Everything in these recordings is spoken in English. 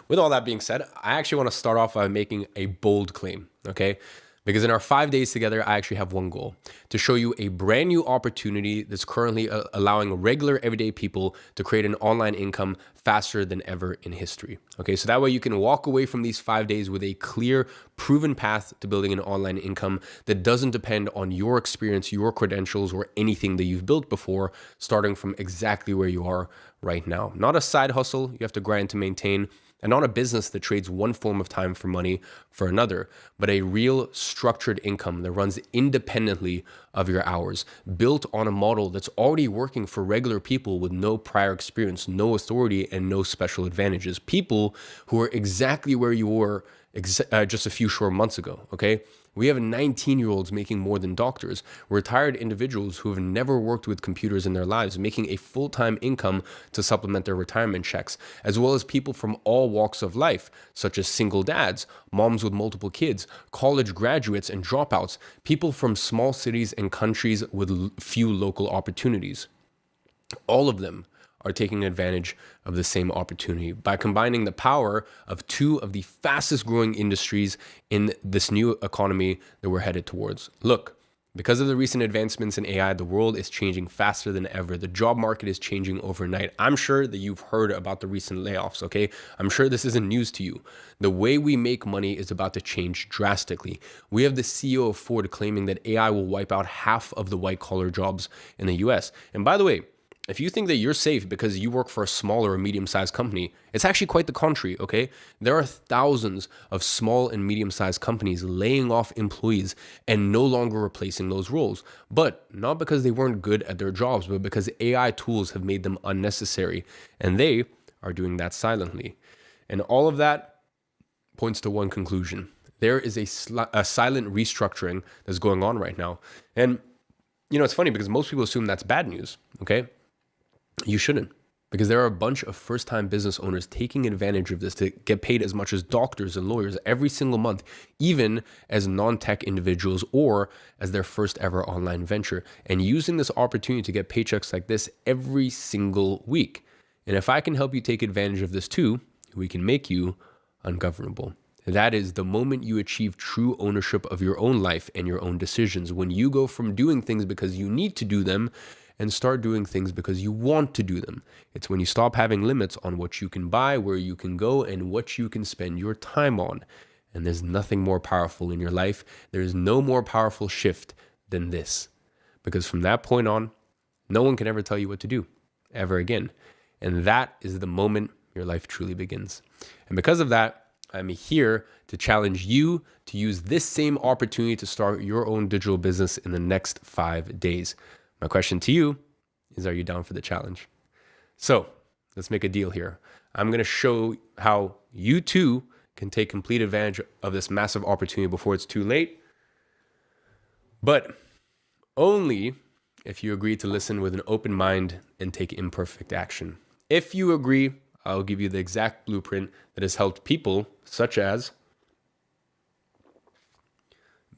With all that being said, I actually want to start off by making a bold claim, okay? Because in our 5 days together, I actually have one goal to show you a brand new opportunity that's currently allowing regular everyday people to create an online income faster than ever in history. Okay, so that way you can walk away from these 5 days with a clear, proven path to building an online income that doesn't depend on your experience, your credentials, or anything that you've built before, starting from exactly where you are right now. Not a side hustle you have to grind to maintain, and not a business that trades one form of time for money for another, but a real structured income that runs independently of your hours, built on a model that's already working for regular people with no prior experience, no authority, and no special advantages. People who are exactly where you were just a few short months ago, okay? We have 19-year-olds making more than doctors, retired individuals who have never worked with computers in their lives, making a full-time income to supplement their retirement checks, as well as people from all walks of life, such as single dads, moms with multiple kids, college graduates and dropouts, people from small cities and countries with few local opportunities. All of them are taking advantage of the same opportunity by combining the power of two of the fastest growing industries in this new economy that we're headed towards. Look, because of the recent advancements in AI, the world is changing faster than ever. The job market is changing overnight. I'm sure that you've heard about the recent layoffs, okay? I'm sure this isn't news to you. The way we make money is about to change drastically. We have the CEO of Ford claiming that AI will wipe out half of the white collar jobs in the US. And by the way, if you think that you're safe because you work for a small or a medium-sized company, it's actually quite the contrary, okay? There are thousands of small and medium-sized companies laying off employees and no longer replacing those roles. But not because they weren't good at their jobs, but because AI tools have made them unnecessary. And they are doing that silently. And all of that points to one conclusion. There is a silent restructuring that's going on right now. And, you know, it's funny because most people assume that's bad news, okay? You shouldn't, because there are a bunch of first-time business owners taking advantage of this to get paid as much as doctors and lawyers every single month, even as non-tech individuals or as their first ever online venture, and using this opportunity to get paychecks like this every single week. And if I can help you take advantage of this too, we can make you ungovernable. That is the moment you achieve true ownership of your own life and your own decisions, when you go from doing things because you need to do them and start doing things because you want to do them. It's when you stop having limits on what you can buy, where you can go, and what you can spend your time on. And there's nothing more powerful in your life. There's no more powerful shift than this. Because from that point on, no one can ever tell you what to do, ever again. And that is the moment your life truly begins. And because of that, I'm here to challenge you to use this same opportunity to start your own digital business in the next 5 days. My question to you is, are you down for the challenge? So let's make a deal here. I'm going to show how you too can take complete advantage of this massive opportunity before it's too late, but only if you agree to listen with an open mind and take imperfect action. If you agree, I'll give you the exact blueprint that has helped people such as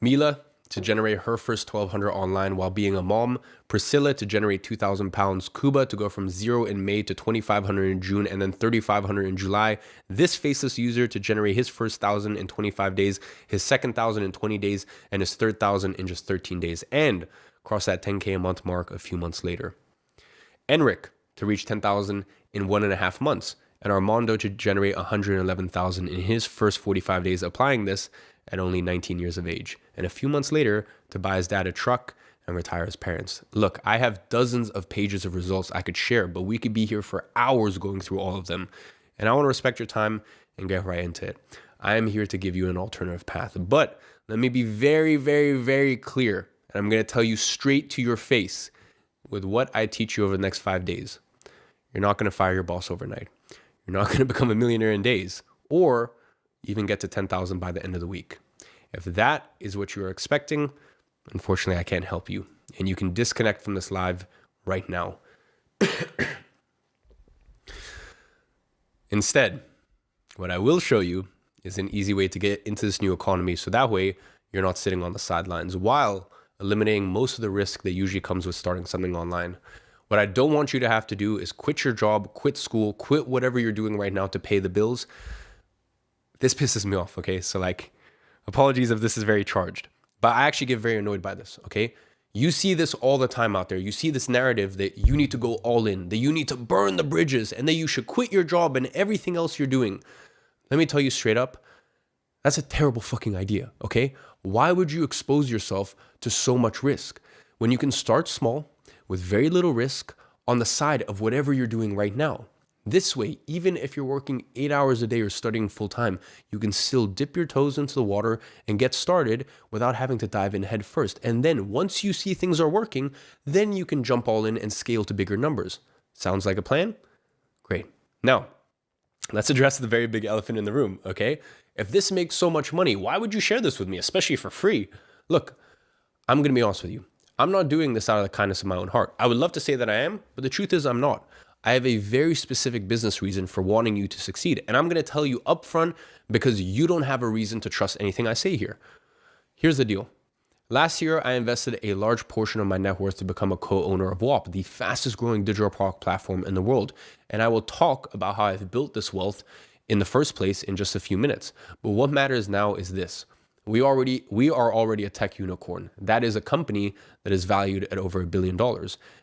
Mila to generate her first 1,200 online while being a mom, Priscilla to generate 2,000 pounds, Kuba to go from 0 in May to 2,500 in June and then 3,500 in July, this faceless user to generate his first 1,000 in 25 days, his second 1,000 in 20 days, and his third 1,000 in just 13 days, and cross that 10K a month mark a few months later. Enric to reach 10,000 in 1.5 months, and Armando to generate 111,000 in his first 45 days applying this at only 19 years of age, and a few months later to buy his dad a truck and retire his parents. Look, I have dozens of pages of results I could share, but we could be here for hours going through all of them. And I want to respect your time and get right into it. I am here to give you an alternative path, but let me be very, very, very clear. And I'm going to tell you straight to your face with what I teach you over the next 5 days. You're not going to fire your boss overnight. You're not going to become a millionaire in days, or even get to 10,000 by the end of the week. If that is what you're expecting, unfortunately, I can't help you. And you can disconnect from this live right now. Instead, what I will show you is an easy way to get into this new economy. So that way you're not sitting on the sidelines while eliminating most of the risk that usually comes with starting something online. What I don't want you to have to do is quit your job, quit school, quit whatever you're doing right now to pay the bills, This pisses me off, okay? So like, apologies if this is very charged, but I actually get very annoyed by this, okay? You see this all the time out there. You see this narrative that you need to go all in, that you need to burn the bridges, and that you should quit your job and everything else you're doing. Let me tell you straight up, that's a terrible fucking idea, okay? Why would you expose yourself to so much risk when you can start small with very little risk on the side of whatever you're doing right now? This way, even if you're working 8 hours a day or studying full time, you can still dip your toes into the water and get started without having to dive in head first. And then once you see things are working, then you can jump all in and scale to bigger numbers. Sounds like a plan? Great. Now, let's address the very big elephant in the room, okay? If this makes so much money, why would you share this with me, especially for free? Look, I'm going to be honest with you. I'm not doing this out of the kindness of my own heart. I would love to say that I am, but the truth is I'm not. I have a very specific business reason for wanting you to succeed. And I'm going to tell you upfront because you don't have a reason to trust anything I say here. Here's the deal. Last year, I invested a large portion of my net worth to become a co-owner of WAP, the fastest growing digital product platform in the world. And I will talk about how I've built this wealth in the first place in just a few minutes. But what matters now is this. We are already a tech unicorn. That is a company that is valued at over $1 billion.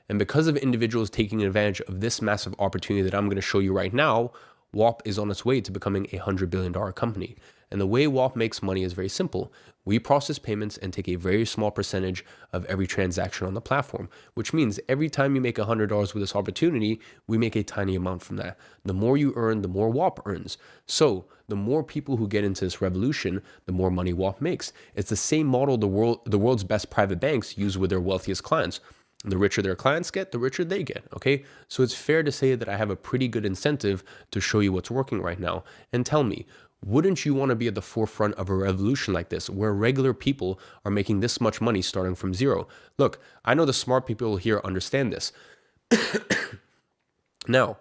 And because of individuals taking advantage of this massive opportunity that I'm going to show you right now, WAP is on its way to becoming a $100 billion company. And the way WAP makes money is very simple. We process payments and take a very small percentage of every transaction on the platform, which means every time you make $100 with this opportunity, we make a tiny amount from that. The more you earn, the more WAP earns. So the more people who get into this revolution, the more money WAP makes. It's the same model the world's best private banks use with their wealthiest clients. The richer their clients get, the richer they get, okay? So it's fair to say that I have a pretty good incentive to show you what's working right now. And tell me, wouldn't you want to be at the forefront of a revolution like this, where regular people are making this much money starting from zero? Look, I know the smart people here understand this. Now,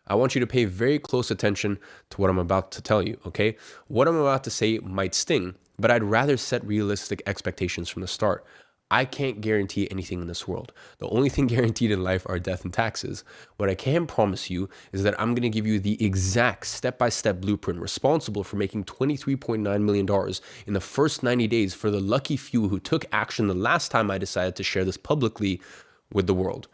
I want you to pay very close attention to what I'm about to tell you, okay? What I'm about to say might sting, but I'd rather set realistic expectations from the start. I can't guarantee anything in this world. The only thing guaranteed in life are death and taxes. What I can promise you is that I'm going to give you the exact step-by-step blueprint responsible for making $23.9 million in the first 90 days for the lucky few who took action the last time I decided to share this publicly with the world.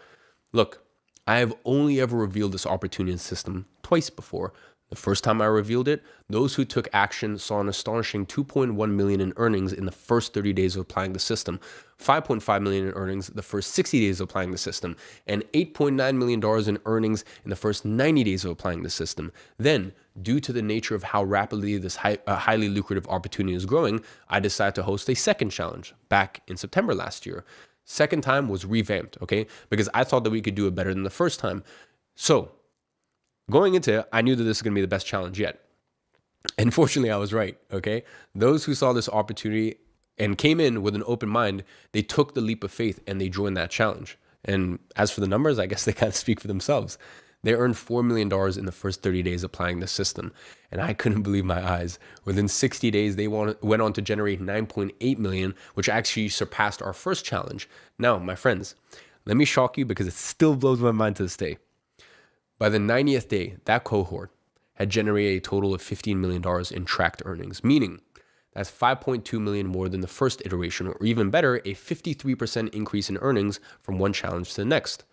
Look, I have only ever revealed this opportunity system twice before. The first time I revealed it, those who took action saw an astonishing $2.1 million in earnings in the first 30 days of applying the system, $5.5 million in earnings the first 60 days of applying the system, and $8.9 million in earnings in the first 90 days of applying the system. Then, due to the nature of how rapidly this highly lucrative opportunity is growing, I decided to host a second challenge back in September last year. Second time was revamped, okay? Because I thought that we could do it better than the first time. So, going into it, I knew that this was going to be the best challenge yet. And fortunately, I was right, okay? Those who saw this opportunity and came in with an open mind, they took the leap of faith and they joined that challenge. And as for the numbers, I guess they kind of speak for themselves. They earned $4 million in the first 30 days applying the system. And I couldn't believe my eyes. Within 60 days, they went on to generate $9.8 million, which actually surpassed our first challenge. Now, my friends, let me shock you because it still blows my mind to this day. By the 90th day, that cohort had generated a total of $15 million in tracked earnings, meaning that's $5.2 million more than the first iteration, or even better, a 53% increase in earnings from one challenge to the next,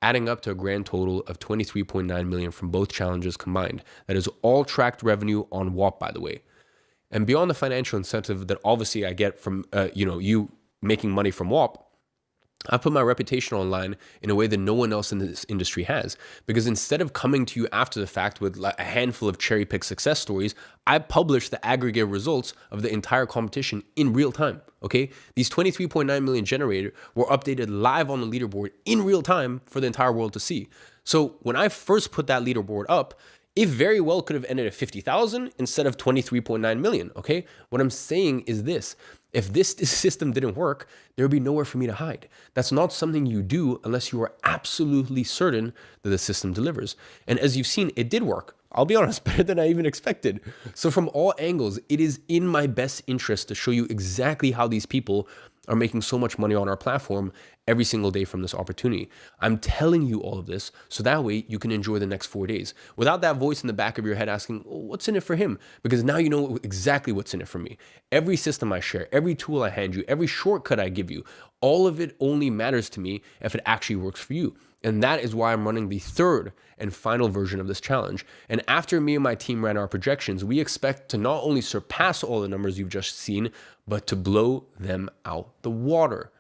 adding up to a grand total of $23.9 million from both challenges combined. That is all tracked revenue on WAP, by the way. And beyond the financial incentive that obviously I get from you making money from WAP, I put my reputation online in a way that no one else in this industry has. Because instead of coming to you after the fact with a handful of cherry-picked success stories, I publish the aggregate results of the entire competition in real time, okay? These 23.9 million generated were updated live on the leaderboard in real time for the entire world to see. So when I first put that leaderboard up, it very well could have ended at 50,000 instead of 23.9 million, okay? What I'm saying is this. If this system didn't work, there would be nowhere for me to hide. That's not something you do unless you are absolutely certain that the system delivers. And as you've seen, it did work. I'll be honest, better than I even expected. So from all angles, it is in my best interest to show you exactly how these people are making so much money on our platform every single day from this opportunity. I'm telling you all of this so that way you can enjoy the next 4 days without that voice in the back of your head asking, oh, what's in it for him? Because now you know exactly what's in it for me. Every system I share, every tool I hand you, every shortcut I give you, all of it only matters to me if it actually works for you. And that is why I'm running the third and final version of this challenge. And after me and my team ran our projections, we expect to not only surpass all the numbers you've just seen, but to blow them out the water.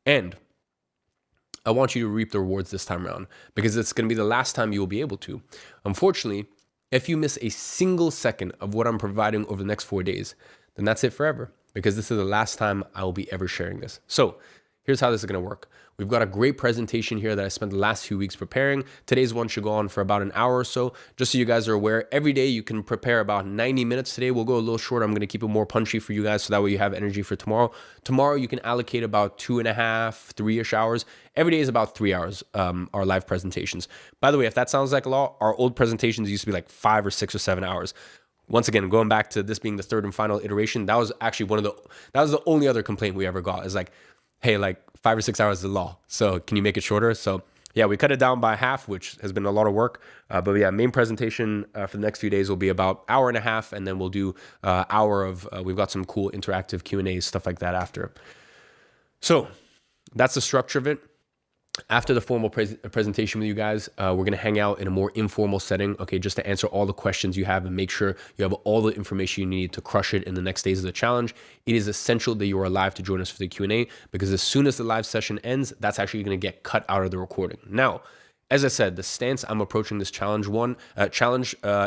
And I want you to reap the rewards this time around because it's going to be the last time you will be able to. Unfortunately, if you miss a single second of what I'm providing over the next 4 days, then that's it forever because this is the last time I will be ever sharing this. So here's how this is going to work. We've got a great presentation here that I spent the last few weeks preparing. Today's one should go on for about an hour or so. Just so you guys are aware, every day you can prepare about 90 minutes. Today we'll go a little shorter. I'm going to keep it more punchy for you guys so that way you have energy for tomorrow. Tomorrow you can allocate about 2.5, 3-ish hours. Every day is about 3 hours, our live presentations. By the way, if that sounds like a lot, our old presentations used to be like 5 or 6 or 7 hours. Once again, going back to this being the third and final iteration, that was actually that was the only other complaint we ever got is like, hey, like 5 or 6 hours is the law. So can you make it shorter? So yeah, we cut it down by half, which has been a lot of work. But yeah, main presentation for the next few days will be about 1.5 hours. And then we'll do hour of, we've got some cool interactive Q&As, stuff like that after. So that's the structure of it. After the formal presentation with you guys, we're going to hang out in a more informal setting, okay, just to answer all the questions you have and make sure you have all the information you need to crush it in the next days of the challenge. It is essential that you are live to join us for the Q&A because as soon as the live session ends, that's actually going to get cut out of the recording. Now, as I said, the stance I'm approaching this challenge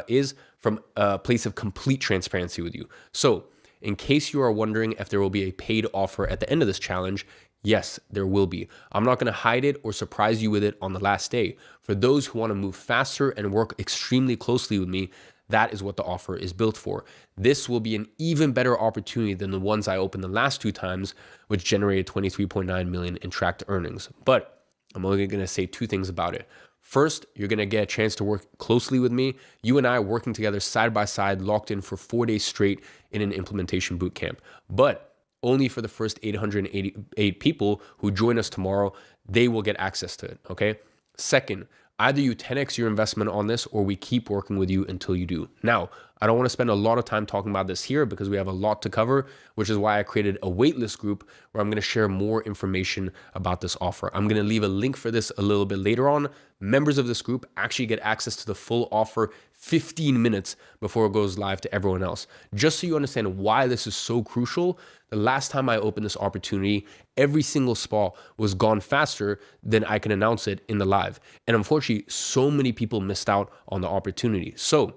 is from a place of complete transparency with you. So in case you are wondering if there will be a paid offer at the end of this challenge, yes, there will be. I'm not going to hide it or surprise you with it on the last day. For those who want to move faster and work extremely closely with me, that is what the offer is built for. This will be an even better opportunity than the ones I opened the last 2 times, which generated 23.9 million in tracked earnings. But I'm only going to say 2 things about it. First, you're going to get a chance to work closely with me. You and I working together side by side, locked in for 4 days straight in an implementation bootcamp. But only for the first 888 people who join us tomorrow, they will get access to it, okay? Second, either you 10x your investment on this or we keep working with you until you do. Now, I don't want to spend a lot of time talking about this here because we have a lot to cover, which is why I created a waitlist group where I'm going to share more information about this offer. I'm going to leave a link for this a little bit later on. Members of this group actually get access to the full offer 15 minutes before it goes live to everyone else. Just so you understand why this is so crucial, the last time I opened this opportunity, every single spot was gone faster than I can announce it in the live. And unfortunately, so many people missed out on the opportunity. So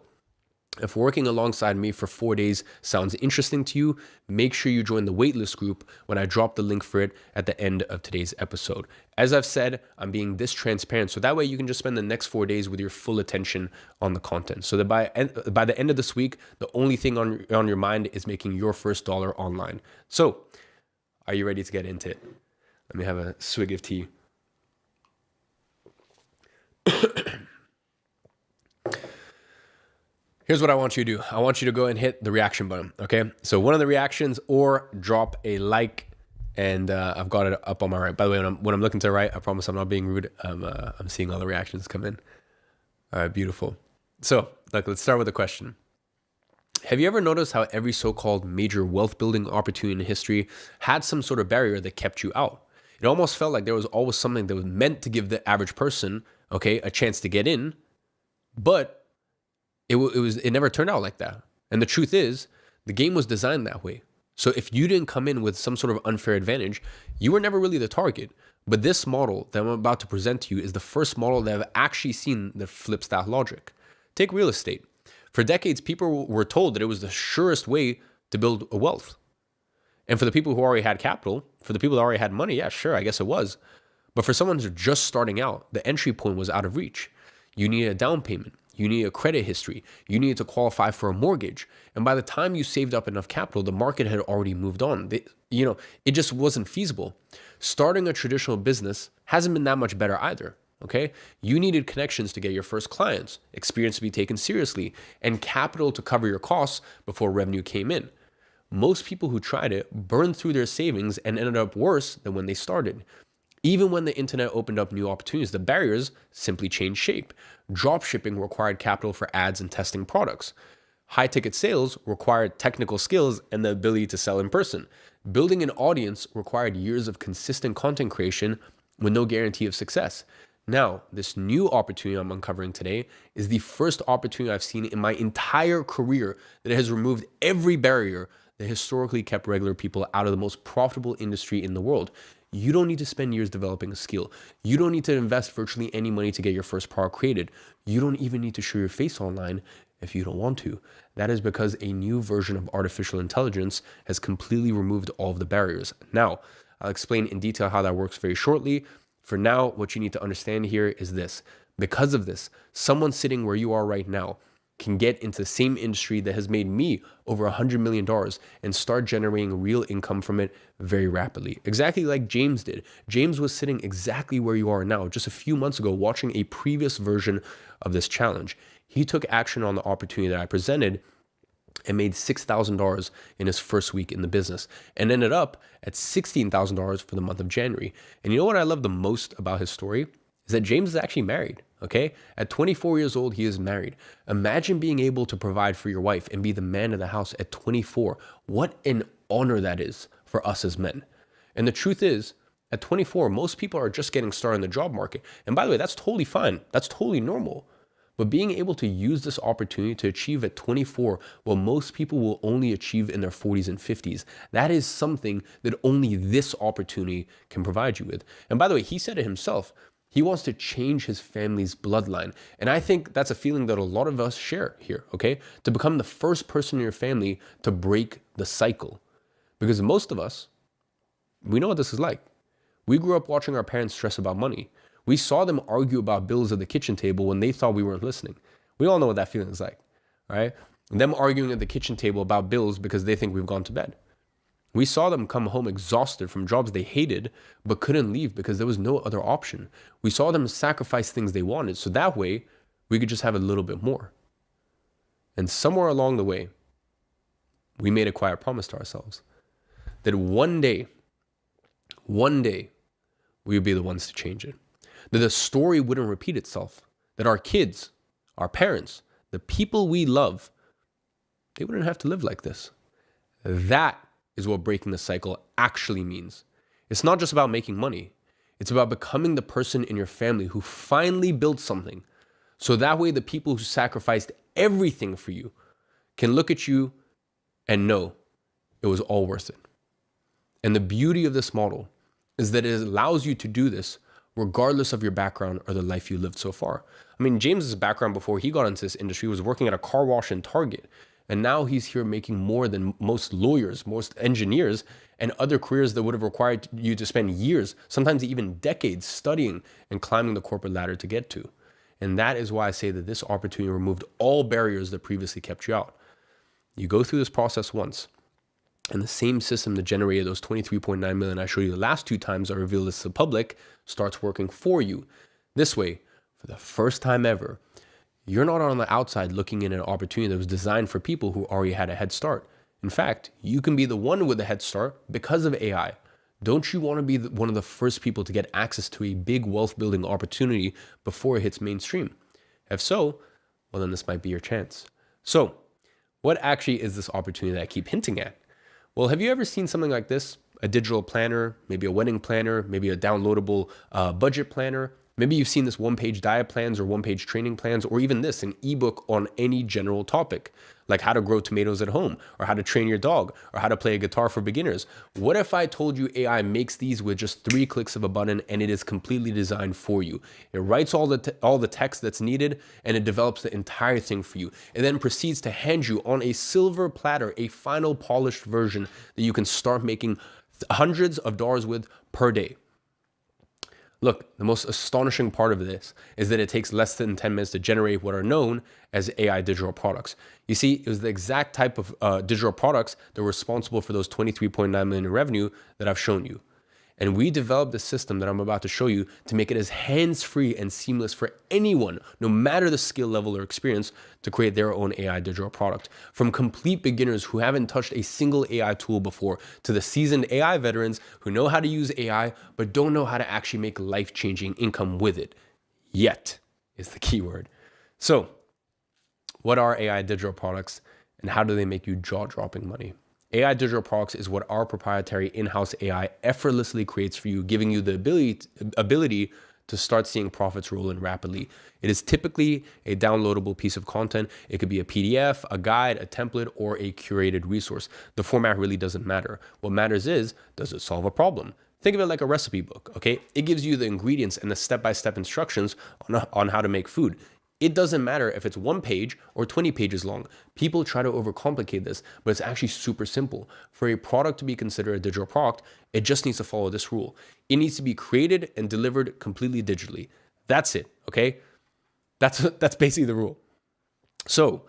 if working alongside me for 4 days sounds interesting to you, make sure you join the waitlist group when I drop the link for it at the end of today's episode. As I've said, I'm being this transparent so that way you can just spend the next 4 days with your full attention on the content. So that by the end of this week, the only thing on your mind is making your first dollar online. So are you ready to get into it? Let me have a swig of tea. Here's what I want you to do. I want you to go and hit the reaction button, okay? So one of the reactions or drop a like, and I've got it up on my right. By the way, when I'm looking to the right, I promise I'm not being rude. I'm seeing all the reactions come in. All right, beautiful. So look, let's start with a question. Have you ever noticed how every so-called major wealth building opportunity in history had some sort of barrier that kept you out? It almost felt like there was always something that was meant to give the average person, okay, a chance to get in, but it never turned out like that. And the truth is, the game was designed that way. So if you didn't come in with some sort of unfair advantage, you were never really the target. But this model that I'm about to present to you is the first model that I've actually seen that flips that logic. Take real estate. For decades, people were told that it was the surest way to build a wealth. And for the people who already had capital, for the people that already had money, yeah, sure, I guess it was. But for someone who's just starting out, the entry point was out of reach. You needed a down payment. You need a credit history. You needed to qualify for a mortgage. And by the time you saved up enough capital, the market had already moved on. It just wasn't feasible. Starting a traditional business hasn't been that much better either. Okay. You needed connections to get your first clients, experience to be taken seriously, and capital to cover your costs before revenue came in. most people who tried it burned through their savings and ended up worse than when they started. Even when the internet opened up new opportunities, the barriers simply changed shape. Dropshipping required capital for ads and testing products. High ticket sales required technical skills and the ability to sell in person. Building an audience required years of consistent content creation with no guarantee of success. Now, this new opportunity I'm uncovering today is the first opportunity I've seen in my entire career that has removed every barrier that historically kept regular people out of the most profitable industry in the world. You don't need to spend years developing a skill. You don't need to invest virtually any money to get your first product created. You don't even need to show your face online if you don't want to. That is because a new version of artificial intelligence has completely removed all of the barriers. Now, I'll explain in detail how that works very shortly. For now, what you need to understand here is this. Because of this, someone sitting where you are right now can get into the same industry that has made me over $100 million and start generating real income from it very rapidly. Exactly like James did. James was sitting exactly where you are now, just a few months ago, watching a previous version of this challenge. He took action on the opportunity that I presented and made $6,000 in his first week in the business and ended up at $16,000 for the month of January. And you know what I love the most about his story? Is that James is actually married, okay? At 24 years old, he is married. Imagine being able to provide for your wife and be the man of the house at 24. What an honor that is for us as men. And the truth is, at 24, most people are just getting started in the job market. And by the way, that's totally fine. That's totally normal. But being able to use this opportunity to achieve at 24 what most people will only achieve in their 40s and 50s, that is something that only this opportunity can provide you with. And by the way, he said it himself. He wants to change his family's bloodline. And I think that's a feeling that a lot of us share here, okay? To become the first person in your family to break the cycle. Because most of us, we know what this is like. We grew up watching our parents stress about money. We saw them argue about bills at the kitchen table when they thought we weren't listening. We all know what that feeling is like, right? Them arguing at the kitchen table about bills because they think we've gone to bed. We saw them come home exhausted from jobs they hated but couldn't leave because there was no other option. We saw them sacrifice things they wanted so that way we could just have a little bit more. And somewhere along the way, we made a quiet promise to ourselves that one day, we would be the ones to change it. That the story wouldn't repeat itself. That our kids, our parents, the people we love, they wouldn't have to live like this. That is what breaking the cycle actually means. It's not just about making money. It's about becoming the person in your family who finally built something. So that way the people who sacrificed everything for you can look at you and know it was all worth it. And the beauty of this model is that it allows you to do this regardless of your background or the life you lived so far. I mean, James's background before he got into this industry was working at a car wash in Target. And now he's here making more than most lawyers, most engineers, and other careers that would have required you to spend years, sometimes even decades, studying and climbing the corporate ladder to get to. And that is why I say that this opportunity removed all barriers that previously kept you out. You go through this process once, and the same system that generated those 23.9 million I showed you the last two times I revealed this to the public starts working for you. This way, for the first time ever, you're not on the outside looking in an opportunity that was designed for people who already had a head start. In fact, you can be the one with the head start because of AI. Don't you want to be one of the first people to get access to a big wealth building opportunity before it hits mainstream? If so, well, then this might be your chance. So what actually is this opportunity that I keep hinting at? Well, have you ever seen something like this? A digital planner, maybe a wedding planner, maybe a downloadable budget planner. Maybe you've seen this one-page diet plans or one-page training plans, or even this, an ebook on any general topic, like how to grow tomatoes at home, or how to train your dog, or how to play a guitar for beginners. What if I told you AI makes these with just 3 clicks of a button and it is completely designed for you? It writes all the text that's needed and it develops the entire thing for you. It then proceeds to hand you on a silver platter a final polished version that you can start making hundreds of dollars with per day. Look, the most astonishing part of this is that it takes less than 10 minutes to generate what are known as AI digital products. You see, it was the exact type of digital products that were responsible for those 23.9 million in revenue that I've shown you. And we developed a system that I'm about to show you to make it as hands-free and seamless for anyone, no matter the skill level or experience, to create their own AI digital product. From complete beginners who haven't touched a single AI tool before to the seasoned AI veterans who know how to use AI but don't know how to actually make life-changing income with it. Yet is the key word. So, what are AI digital products and how do they make you jaw-dropping money? AI digital products is what our proprietary in-house AI effortlessly creates for you, giving you the ability to start seeing profits roll in rapidly. It is typically a downloadable piece of content. It could be a PDF, a guide, a template, or a curated resource. The format really doesn't matter. What matters is, does it solve a problem? Think of it like a recipe book, okay? It gives you the ingredients and the step-by-step instructions on how to make food. It doesn't matter if it's 1 page or 20 pages long. People try to overcomplicate this, but it's actually super simple. For a product to be considered a digital product, it just needs to follow this rule. It needs to be created and delivered completely digitally. That's it, okay? That's basically the rule. So,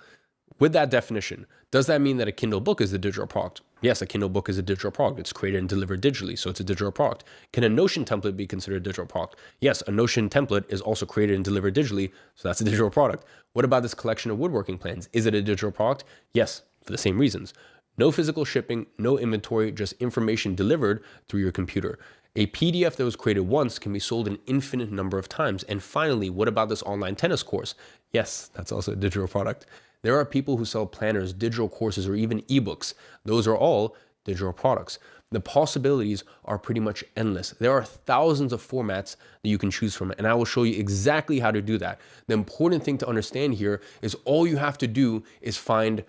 with that definition, does that mean that a Kindle book is a digital product? Yes, a Kindle book is a digital product. It's created and delivered digitally, so it's a digital product. Can a Notion template be considered a digital product? Yes, a Notion template is also created and delivered digitally, so that's a digital product. What about this collection of woodworking plans? Is it a digital product? Yes, for the same reasons. No physical shipping, no inventory, just information delivered through your computer. A PDF that was created once can be sold an infinite number of times. And finally, what about this online tennis course? Yes, that's also a digital product. There are people who sell planners, digital courses, or even ebooks. Those are all digital products. The possibilities are pretty much endless. There are thousands of formats that you can choose from, and I will show you exactly how to do that. The important thing to understand here is all you have to do is find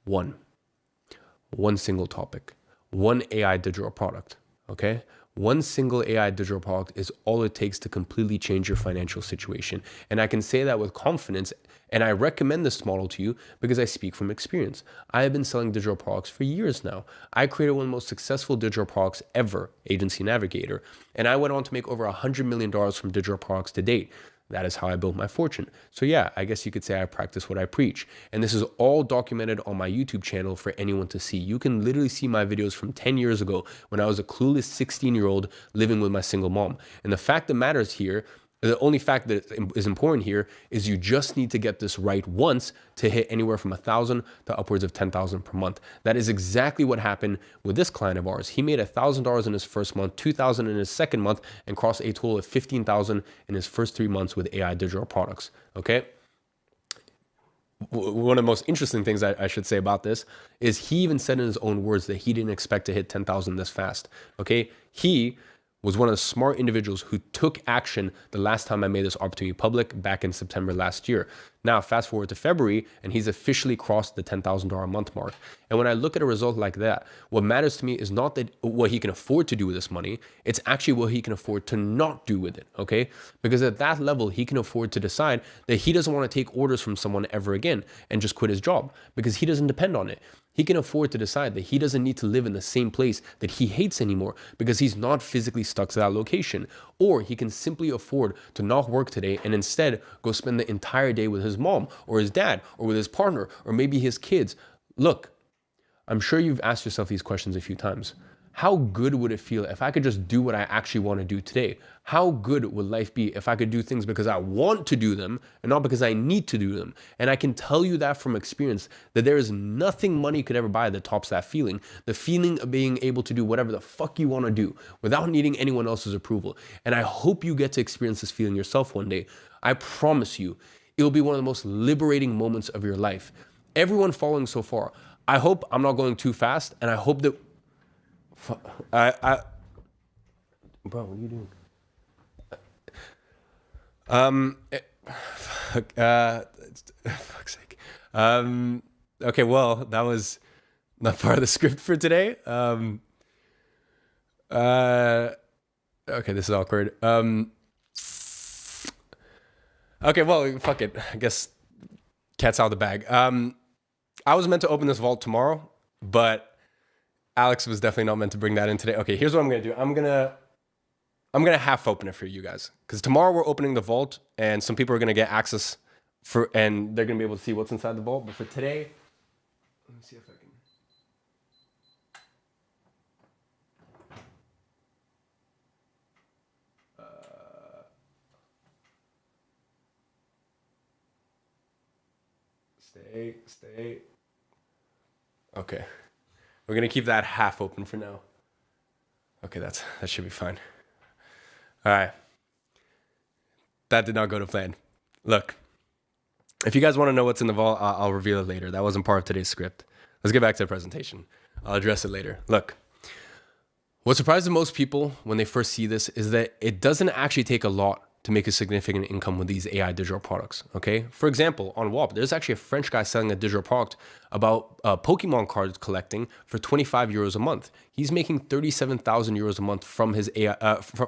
one single topic, one AI digital product, okay? One single AI digital product is all it takes to completely change your financial situation. And I can say that with confidence, and I recommend this model to you because I speak from experience. I have been selling digital products for years now. I created one of the most successful digital products ever, Agency Navigator, and I went on to make over $100 million from digital products to date. That is how I built my fortune. So yeah, I guess you could say I practice what I preach. And this is all documented on my YouTube channel for anyone to see. You can literally see my videos from 10 years ago when I was a clueless 16-year-old living with my single mom. And the fact that matters here, the only fact that is important here is you just need to get this right once to hit anywhere from 1,000 to upwards of 10,000 per month. That is exactly what happened with this client of ours. He made $1,000 in his first month, 2,000 in his second month, and crossed a total of 15,000 in his first 3 months with AI digital products. Okay. One of the most interesting things I should say about this is he even said in his own words that he didn't expect to hit 10,000 this fast. Okay. He was one of the smart individuals who took action the last time I made this opportunity public back in September last year. Now, fast forward to February, and he's officially crossed the $10,000 a month mark. And when I look at a result like that, what matters to me is not that what he can afford to do with this money, it's actually what he can afford to not do with it, okay? Because at that level, he can afford to decide that he doesn't want to take orders from someone ever again and just quit his job because he doesn't depend on it. He can afford to decide that he doesn't need to live in the same place that he hates anymore because he's not physically stuck to that location. Or he can simply afford to not work today and instead go spend the entire day with his mom or his dad or with his partner or maybe his kids. Look, I'm sure you've asked yourself these questions a few times. How good would it feel if I could just do what I actually want to do today? How good would life be if I could do things because I want to do them and not because I need to do them? And I can tell you that from experience that there is nothing money could ever buy that tops that feeling. The feeling of being able to do whatever the fuck you want to do without needing anyone else's approval. And I hope you get to experience this feeling yourself one day. I promise you, it will be one of the most liberating moments of your life. Everyone following so far, I hope I'm not going too fast, and I hope that bro, what are you doing? Fuck's sake. Okay, well, that was not part of the script for today. Okay, this is awkward. Okay, well, fuck it. I guess cat's out of the bag. I was meant to open this vault tomorrow, but Alex was definitely not meant to bring that in today. Okay, here's what I'm gonna do. I'm gonna half open it for you guys because tomorrow we're opening the vault, and some people are gonna get access and they're gonna be able to see what's inside the vault. But for today, let me see if I can. Stay. Okay. We're going to keep that half open for now. Okay, that should be fine. All right. That did not go to plan. Look, if you guys want to know what's in the vault, I'll reveal it later. That wasn't part of today's script. Let's get back to the presentation. I'll address it later. Look, what surprises most people when they first see this is that it doesn't actually take a lot to make a significant income with these AI digital products, okay? For example, on Whop, there's actually a French guy selling a digital product about Pokemon cards collecting for 25 euros a month. He's making 37,000 euros a month from his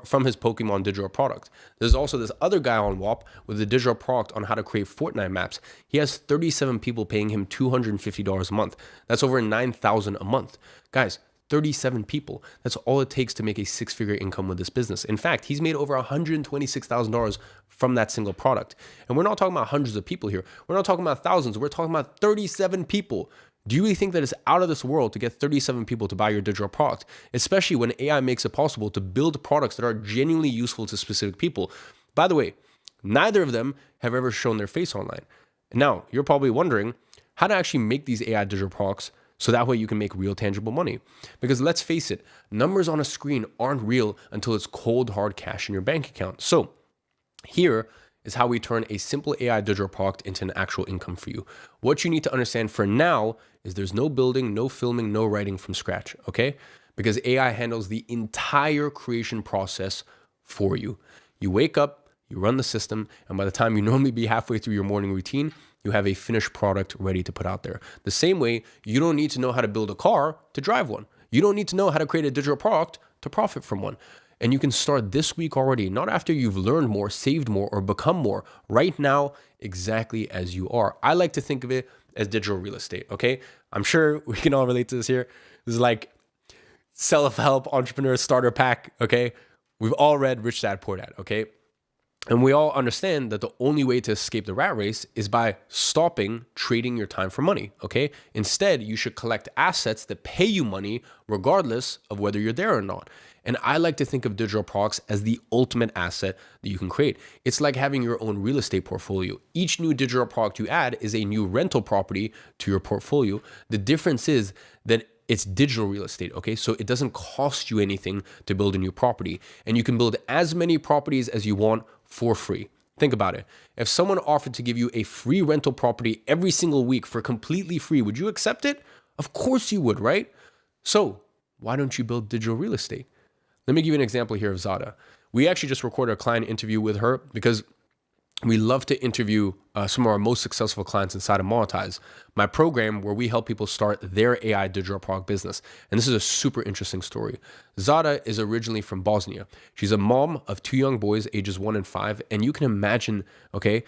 from his Pokemon digital product. There's also this other guy on Whop with a digital product on how to create Fortnite maps. He has 37 people paying him $250 a month. That's over 9,000 a month. Guys, 37 people. That's all it takes to make a six-figure income with this business. In fact, he's made over $126,000 from that single product. And we're not talking about hundreds of people here. We're not talking about thousands. We're talking about 37 people. Do you really think that it's out of this world to get 37 people to buy your digital product? Especially when AI makes it possible to build products that are genuinely useful to specific people. By the way, neither of them have ever shown their face online. Now, you're probably wondering how to actually make these AI digital products so that way you can make real tangible money. Because let's face it, numbers on a screen aren't real until it's cold hard cash in your bank account. So here is how we turn a simple AI digital product into an actual income for you. What you need to understand for now is there's no building, no filming, no writing from scratch, okay? Because AI handles the entire creation process for you. You wake up, you run the system, and by the time you normally be halfway through your morning routine, you have a finished product ready to put out there. The same way, you don't need to know how to build a car to drive one. You don't need to know how to create a digital product to profit from one. And you can start this week already, not after you've learned more, saved more, or become more. Right now, exactly as you are. I like to think of it as digital real estate, okay? I'm sure we can all relate to this here. This is like self-help entrepreneur starter pack, okay? We've all read Rich Dad Poor Dad, okay? And we all understand that the only way to escape the rat race is by stopping trading your time for money, okay? Instead, you should collect assets that pay you money regardless of whether you're there or not. And I like to think of digital products as the ultimate asset that you can create. It's like having your own real estate portfolio. Each new digital product you add is a new rental property to your portfolio. The difference is that it's digital real estate, okay? So it doesn't cost you anything to build a new property. And you can build as many properties as you want for free. Think about it. If someone offered to give you a free rental property every single week for completely free, would you accept it? Of course you would, right? So why don't you build digital real estate? Let me give you an example here of Zada. We actually just recorded a client interview with her because we love to interview some of our most successful clients inside of Monetize, my program where we help people start their AI digital product business. And this is a super interesting story. Zada is originally from Bosnia. She's a mom of two young boys, ages 1 and 5. And you can imagine, okay,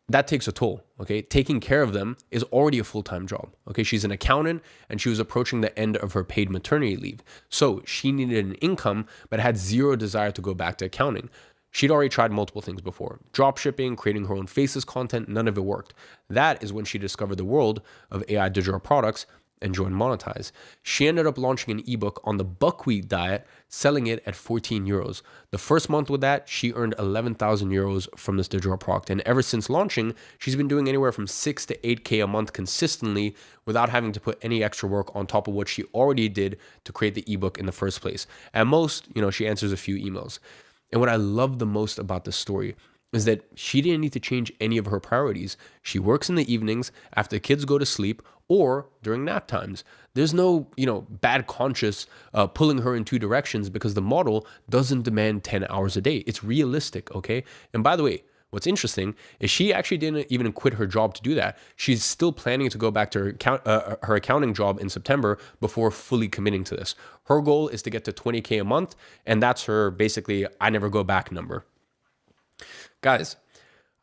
that takes a toll, okay? Taking care of them is already a full-time job, okay? She's an accountant and she was approaching the end of her paid maternity leave. So she needed an income, but had zero desire to go back to accounting. She'd already tried multiple things before. Drop shipping, creating her own faces content, none of it worked. That is when she discovered the world of AI digital products and joined Monetize. She ended up launching an ebook on the buckwheat diet, selling it at 14 euros. The first month with that, she earned 11,000 euros from this digital product. And ever since launching, she's been doing anywhere from 6 to 8K a month consistently without having to put any extra work on top of what she already did to create the ebook in the first place. At most, she answers a few emails. And what I love the most about this story is that she didn't need to change any of her priorities. She works in the evenings after the kids go to sleep or during nap times. There's no, bad conscience pulling her in two directions because the model doesn't demand 10 hours a day. It's realistic, okay? And by the way, what's interesting is she actually didn't even quit her job to do that. She's still planning to go back to her accounting job in September before fully committing to this. Her goal is to get to 20K a month, and that's her basically I never go back number. Guys,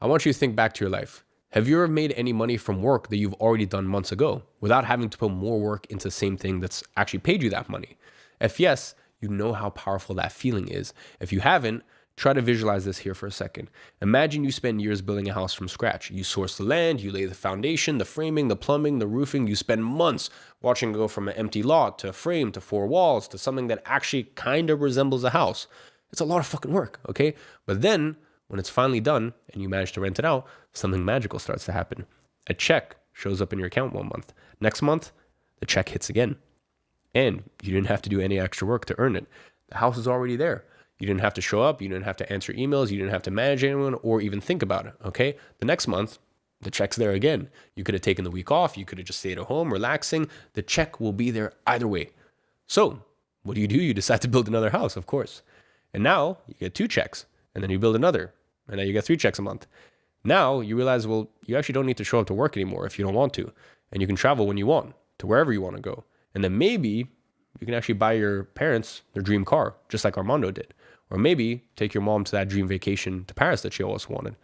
I want you to think back to your life. Have you ever made any money from work that you've already done months ago without having to put more work into the same thing that's actually paid you that money? If yes, you know how powerful that feeling is. If you haven't, try to visualize this here for a second. Imagine you spend years building a house from scratch. You source the land, you lay the foundation, the framing, the plumbing, the roofing. You spend months watching it go from an empty lot to a frame to 4 walls to something that actually kind of resembles a house. It's a lot of fucking work, okay? But then when it's finally done and you manage to rent it out, something magical starts to happen. A check shows up in your account 1 month. Next month, the check hits again. And you didn't have to do any extra work to earn it. The house is already there. You didn't have to show up. You didn't have to answer emails. You didn't have to manage anyone or even think about it. Okay. The next month, the check's there again. You could have taken the week off. You could have just stayed at home, relaxing. The check will be there either way. So what do? You decide to build another house, of course. And now you get 2 checks, and then you build another, and now you get 3 checks a month. Now you realize, well, you actually don't need to show up to work anymore if you don't want to. And you can travel when you want to wherever you want to go. And then maybe you can actually buy your parents their dream car, just like Armando did. Or maybe take your mom to that dream vacation to Paris that she always wanted.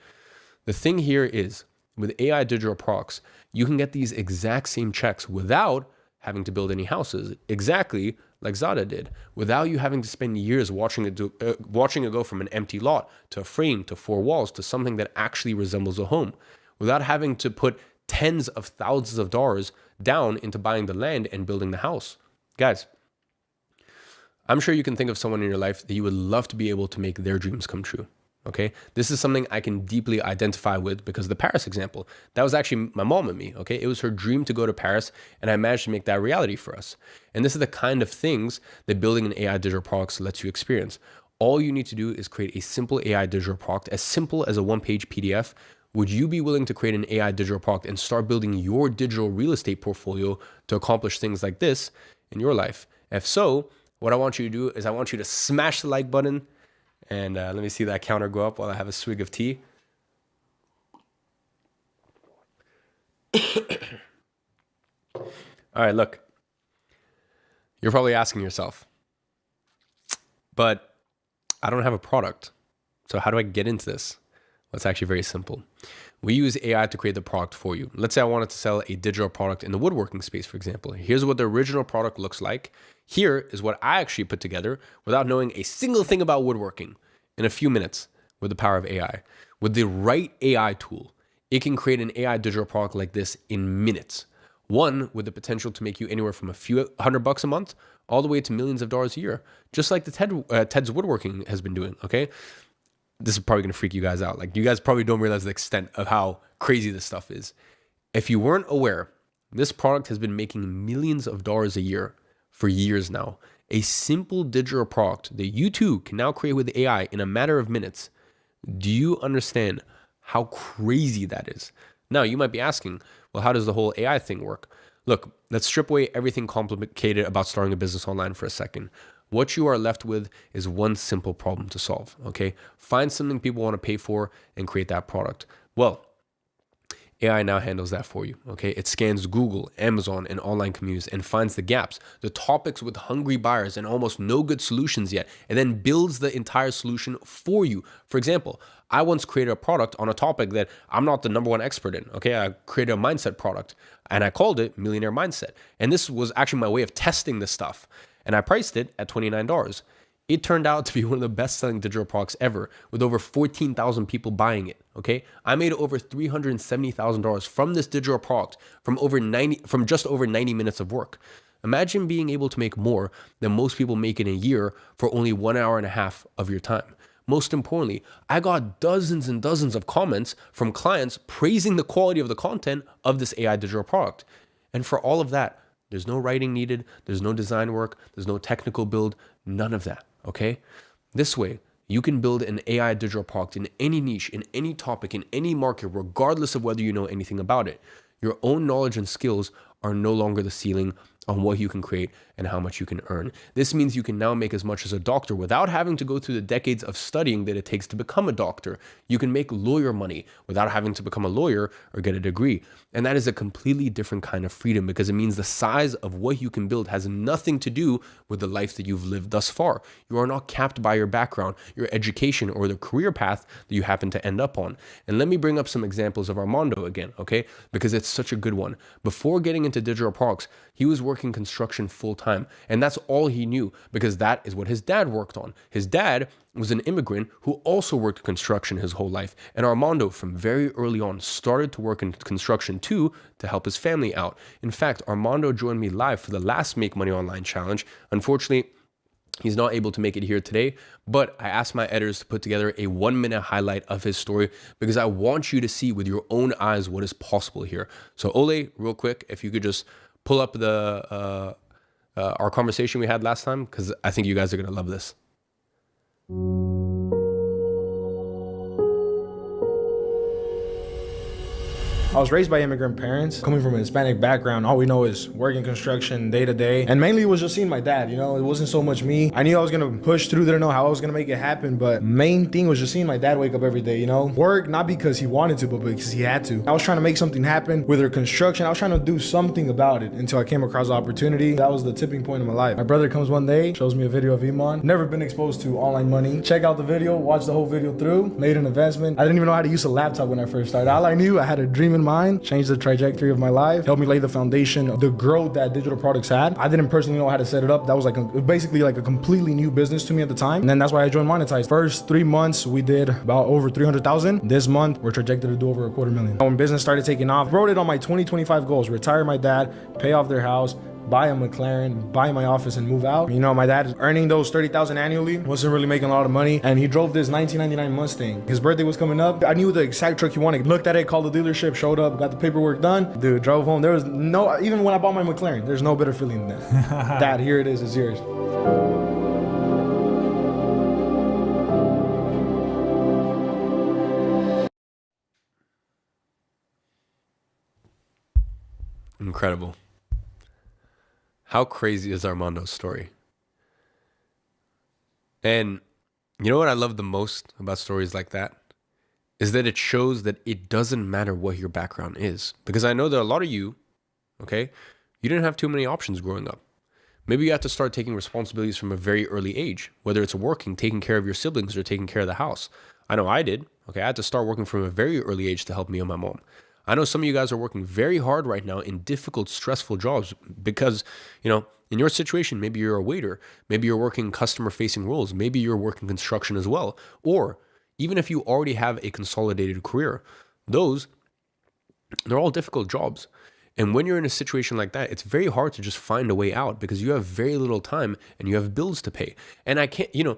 The thing here is, with AI digital products, you can get these exact same checks without having to build any houses, exactly like Zada did, without you having to spend years watching it go from an empty lot to a frame to 4 walls to something that actually resembles a home, without having to put tens of thousands of dollars down into buying the land and building the house. Guys, I'm sure you can think of someone in your life that you would love to be able to make their dreams come true. Okay. This is something I can deeply identify with because the Paris example, that was actually my mom and me. Okay. It was her dream to go to Paris and I managed to make that reality for us. And this is the kind of things that building an AI digital product lets you experience. All you need to do is create a simple AI digital product, as simple as a 1-page PDF. Would you be willing to create an AI digital product and start building your digital real estate portfolio to accomplish things like this in your life? If so, what I want you to do is I want you to smash the like button. And let me see that counter go up while I have a swig of tea. All right, look. You're probably asking yourself, but I don't have a product. So how do I get into this? Well, it's actually very simple. We use AI to create the product for you. Let's say I wanted to sell a digital product in the woodworking space, for example. Here's what the original product looks like. Here is what I actually put together without knowing a single thing about woodworking in a few minutes with the power of AI. With the right AI tool, it can create an AI digital product like this in minutes. One with the potential to make you anywhere from a few $100 a month all the way to millions of dollars a year, just like the Ted's Woodworking has been doing, okay? This is probably gonna freak you guys out. Like, you guys probably don't realize the extent of how crazy this stuff is. If you weren't aware, this product has been making millions of dollars a year for years now. A simple digital product that you too can now create with AI in a matter of minutes. Do you understand how crazy that is? Now, you might be asking, well, how does the whole AI thing work? Look, let's strip away everything complicated about starting a business online for a second. What you are left with is one simple problem to solve, okay? Find something people want to pay for and create that product. Well, AI now handles that for you, okay? It scans Google, Amazon, and online communities and finds the gaps, the topics with hungry buyers and almost no good solutions yet, and then builds the entire solution for you. For example, I once created a product on a topic that I'm not the #1 expert in, okay? I created a mindset product and I called it Millionaire Mindset. And this was actually my way of testing this stuff. And I priced it at $29. It turned out to be one of the best-selling digital products ever, with over 14,000 people buying it, okay? I made over $370,000 from this digital product from just over 90 minutes of work. Imagine being able to make more than most people make in a year for only 1 hour and a half of your time. Most importantly, I got dozens and dozens of comments from clients praising the quality of the content of this AI digital product. And for all of that, there's no writing needed, there's no design work, there's no technical build, none of that, okay? This way, you can build an AI digital product in any niche, in any topic, in any market, regardless of whether you know anything about it. Your own knowledge and skills are no longer the ceiling on what you can create and how much you can earn. This means you can now make as much as a doctor without having to go through the decades of studying that it takes to become a doctor. You can make lawyer money without having to become a lawyer or get a degree. And that is a completely different kind of freedom because it means the size of what you can build has nothing to do with the life that you've lived thus far. You are not capped by your background, your education, or the career path that you happen to end up on. And let me bring up some examples of Armando again, okay? Because it's such a good one. Before getting into digital products, he was working construction full time. And that's all he knew because that is what his dad worked on. His dad was an immigrant who also worked construction his whole life. And Armando, from very early on, started to work in construction too to help his family out. In fact, Armando joined me live for the last Make Money Online challenge. Unfortunately, He's not able to make it here today, but I asked my editors to put together a 1-minute highlight of his story because I want you to see with your own eyes what is possible here. So Ole, real quick, if you could just pull up the our conversation we had last time, because I think you guys are going to love this. I was raised by immigrant parents, coming from a Hispanic background. All we know is working construction day to day. And mainly it was just seeing my dad, you know, it wasn't so much me. I knew I was gonna push through, didn't know how I was gonna make it happen, but main thing was just seeing my dad wake up every day, you know? Work, not because he wanted to, but because he had to. I was trying to make something happen with their construction. I was trying to do something about it until I came across the opportunity. That was the tipping point of my life. My brother comes one day, shows me a video of Iman. Never been exposed to online money. Check out the video, watch the whole video through, made an investment. I didn't even know how to use a laptop when I first started. All I knew, I had a dream in mind, changed the trajectory of my life, helped me lay the foundation of the growth that digital products had. I didn't personally know how to set it up. That was basically like a completely new business to me at the time. And then that's why I joined Monetize. First 3 months, we did about over 300,000. This month, we're projected to do over $250,000. When business started taking off, wrote it on my 2025 goals, retire my dad, pay off their house, buy a McLaren, buy my office and move out. You know, my dad earning those 30,000 annually, wasn't really making a lot of money. And he drove this 1999 Mustang. His birthday was coming up. I knew the exact truck he wanted. Looked at it, called the dealership, showed up, got the paperwork done. Dude, drove home. There was no, even when I bought my McLaren, there's no better feeling than that. Dad, here it is, it's yours. Incredible. How crazy is Armando's story? And you know what I love the most about stories like that? Is that it shows that it doesn't matter what your background is. Because I know that a lot of you, okay, you didn't have too many options growing up. Maybe you had to start taking responsibilities from a very early age, whether it's working, taking care of your siblings, or taking care of the house. I know I did. Okay, I had to start working from a very early age to help me and my mom. I know some of you guys are working very hard right now in difficult, stressful jobs because, you know, in your situation, maybe you're a waiter, maybe you're working customer-facing roles, maybe you're working construction as well, or even if you already have a consolidated career, they're all difficult jobs. And when you're in a situation like that, it's very hard to just find a way out because you have very little time and you have bills to pay. And I can't, you know,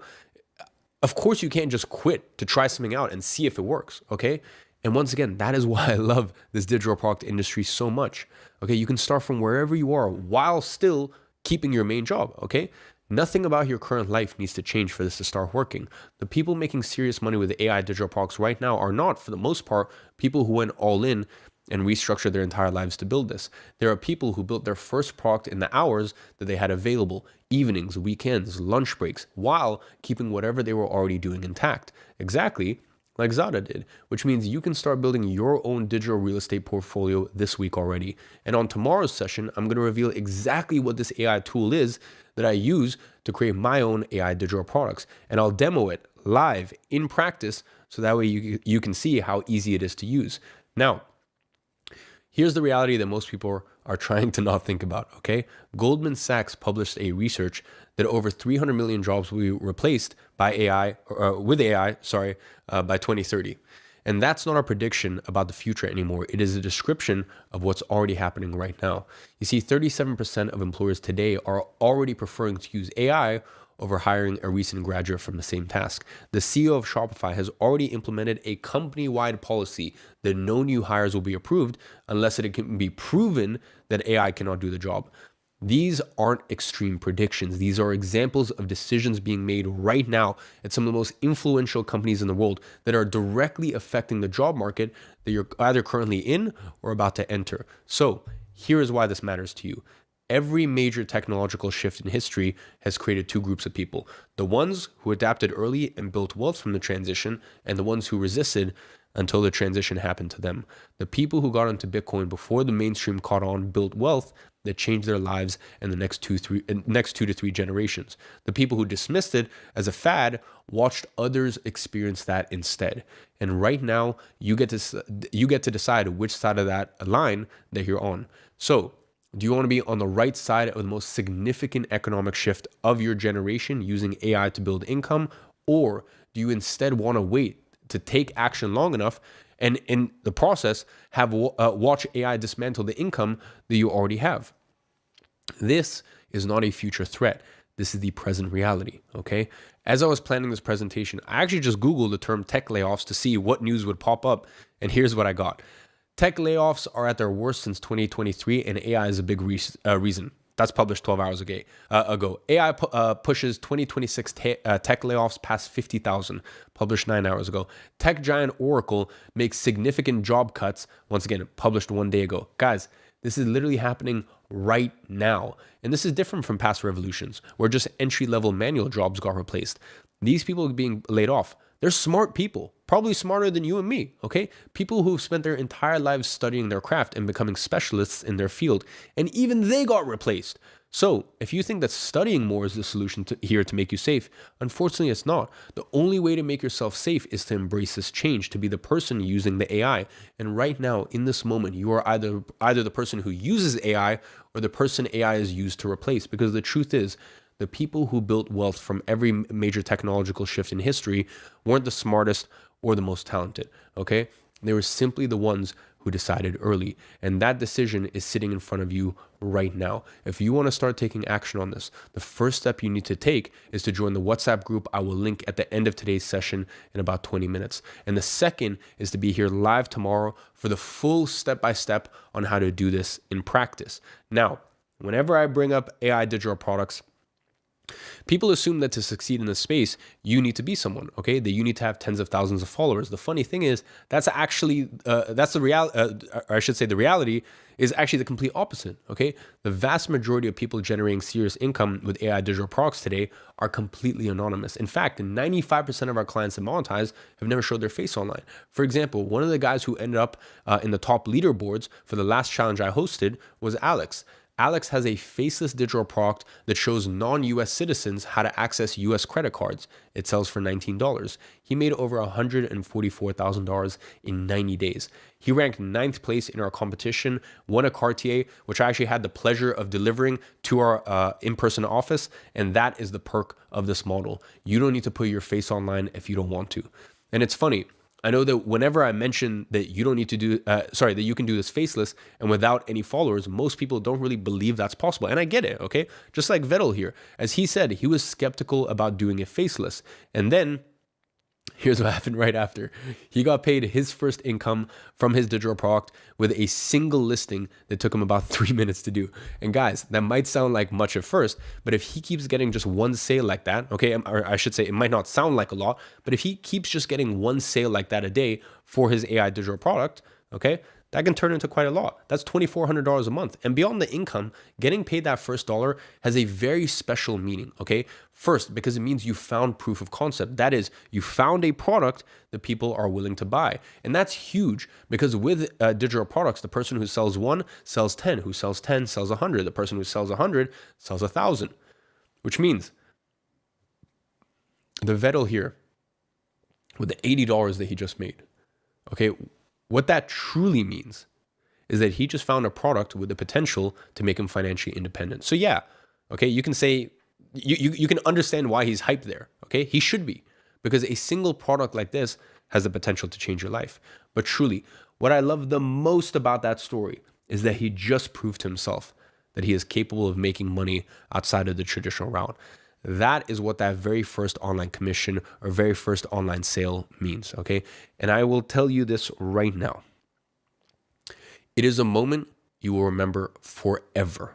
of course you can't just quit to try something out and see if it works, okay? And once again, that is why I love this digital product industry so much. Okay, you can start from wherever you are while still keeping your main job, okay? Nothing about your current life needs to change for this to start working. The people making serious money with AI digital products right now are not, for the most part, people who went all in and restructured their entire lives to build this. There are people who built their first product in the hours that they had available, evenings, weekends, lunch breaks, while keeping whatever they were already doing intact. Exactly like Zada did, which means you can start building your own digital real estate portfolio this week already. And on tomorrow's session, I'm going to reveal exactly what this AI tool is that I use to create my own AI digital products. And I'll demo it live in practice so that way you can see how easy it is to use. Now, here's the reality that most people are trying to not think about, okay? Goldman Sachs published a research that over 300 million jobs will be replaced by AI, by 2030. And that's not a prediction about the future anymore. It is a description of what's already happening right now. You see, 37% of employers today are already preferring to use AI over hiring a recent graduate from the same task. The CEO of Shopify has already implemented a company-wide policy that no new hires will be approved unless it can be proven that AI cannot do the job. These aren't extreme predictions. These are examples of decisions being made right now at some of the most influential companies in the world that are directly affecting the job market that you're either currently in or about to enter. So here is why this matters to you. Every major technological shift in history has created two groups of people: the ones who adapted early and built wealth from the transition, and the ones who resisted until the transition happened to them. The people who got into Bitcoin before the mainstream caught on built wealth that changed their lives in the next two to three generations. The people who dismissed it as a fad watched others experience that instead. And right now, you get to decide which side of that line that you're on. So, do you want to be on the right side of the most significant economic shift of your generation using AI to build income? Or do you instead want to wait to take action long enough and in the process have watch AI dismantle the income that you already have? This is not a future threat. This is the present reality, okay? As I was planning this presentation, I actually just Googled the term tech layoffs to see what news would pop up, and here's what I got. Tech layoffs are at their worst since 2023, and AI is a big reason. That's published 12 hours ago. AI pushes 2026 tech layoffs past 50,000, published 9 hours ago. Tech giant Oracle makes significant job cuts, once again, published 1 day ago. Guys, this is literally happening right now. And this is different from past revolutions, where just entry-level manual jobs got replaced. These people being laid off, they're smart people, probably smarter than you and me, okay? People who've spent their entire lives studying their craft and becoming specialists in their field, and even they got replaced. So if you think that studying more is the solution here to make you safe, unfortunately it's not. The only way to make yourself safe is to embrace this change, to be the person using the AI. And right now, in this moment, you are either the person who uses AI or the person AI is used to replace. Because the truth is, the people who built wealth from every major technological shift in history weren't the smartest or the most talented, okay? They were simply the ones who decided early. And that decision is sitting in front of you right now. If you want to start taking action on this, the first step you need to take is to join the WhatsApp group I will link at the end of today's session in about 20 minutes. And the second is to be here live tomorrow for the full step-by-step on how to do this in practice. Now, whenever I bring up AI digital products, people assume that to succeed in this space, you need to be someone, okay? That you need to have tens of thousands of followers. The funny thing is, that's actually, the reality is actually the complete opposite, okay? The vast majority of people generating serious income with AI digital products today are completely anonymous. In fact, 95% of our clients that monetize have never showed their face online. For example, one of the guys who ended up in the top leaderboards for the last challenge I hosted was Alex. Alex has a faceless digital product that shows non-US citizens how to access US credit cards. It sells for $19. He made over $144,000 in 90 days. He ranked 9th place in our competition, won a Cartier, which I actually had the pleasure of delivering to our in-person office, and that is the perk of this model. You don't need to put your face online if you don't want to. And it's funny, I know that whenever I mention that you don't need to do, that you can do this faceless and without any followers, most people don't really believe that's possible. And I get it, okay? Just like Vettel here. As he said, he was skeptical about doing it faceless. And then here's what happened right after. He got paid his first income from his digital product with a single listing that took him about 3 minutes to do. And guys, that might sound like much at first, but if he keeps getting just one sale like that, okay, or I should say it might not sound like a lot, but if he keeps just getting one sale like that a day for his AI digital product, okay, that can turn into quite a lot. That's $2,400 a month. And beyond the income, getting paid that first dollar has a very special meaning, okay? First, because it means you found proof of concept. That is, you found a product that people are willing to buy. And that's huge because with digital products, the person who sells 1 sells 10, who sells 10 sells 100, the person who sells 100 sells 1,000, which means the Vettel here with the $80 that he just made, okay, what that truly means is that he just found a product with the potential to make him financially independent. So yeah, okay, you can say, you can understand why he's hyped there, okay? He should be, because a single product like this has the potential to change your life. But truly, what I love the most about that story is that he just proved to himself that he is capable of making money outside of the traditional route. That is what that very first online commission or very first online sale means, okay? And I will tell you this right now. It is a moment you will remember forever,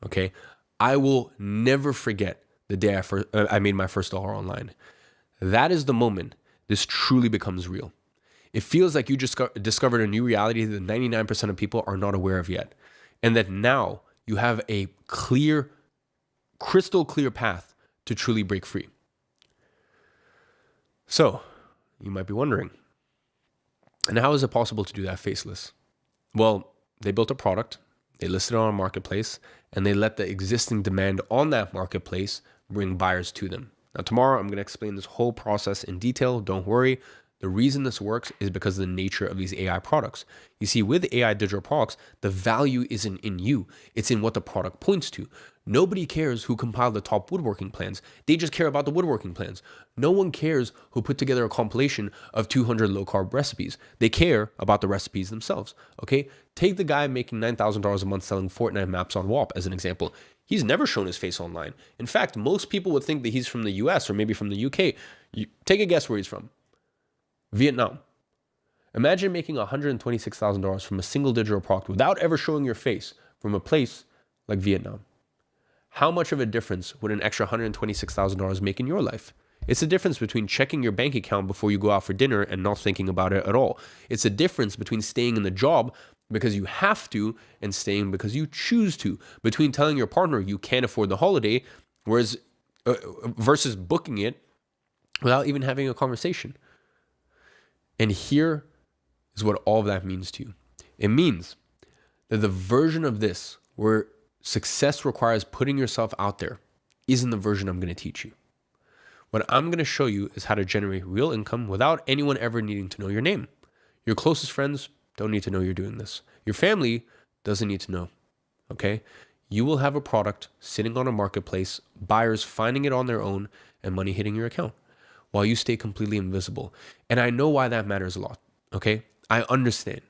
okay? I will never forget the day I made my first dollar online. That is the moment this truly becomes real. It feels like you just discovered a new reality that 99% of people are not aware of yet. And that now you have a clear, crystal clear path to truly break free. So, you might be wondering, and how is it possible to do that faceless? Well, they built a product, they listed it on a marketplace, and they let the existing demand on that marketplace bring buyers to them. Now, tomorrow I'm going to explain this whole process in detail. Don't worry. The reason this works is because of the nature of these AI products. You see, with AI digital products, the value isn't in you, it's in what the product points to. Nobody cares who compiled the top woodworking plans. They just care about the woodworking plans. No one cares who put together a compilation of 200 low carb recipes. They care about the recipes themselves. Okay? Take the guy making $9,000 a month selling Fortnite maps on WAP as an example. He's never shown his face online. In fact, most people would think that he's from the US or maybe from the UK. Take a guess where he's from. Vietnam. Imagine making $126,000 from a single digital product without ever showing your face from a place like Vietnam. How much of a difference would an extra $126,000 make in your life? It's the difference between checking your bank account before you go out for dinner and not thinking about it at all. It's the difference between staying in the job because you have to and staying because you choose to. Between telling your partner you can't afford the holiday versus booking it without even having a conversation. And here is what all of that means to you. It means that the version of this where success requires putting yourself out there isn't the version I'm going to teach you. What I'm going to show you is how to generate real income without anyone ever needing to know your name. Your closest friends don't need to know you're doing this. Your family doesn't need to know, okay? You will have a product sitting on a marketplace, buyers finding it on their own, and money hitting your account while you stay completely invisible. And I know why that matters a lot, okay? I understand.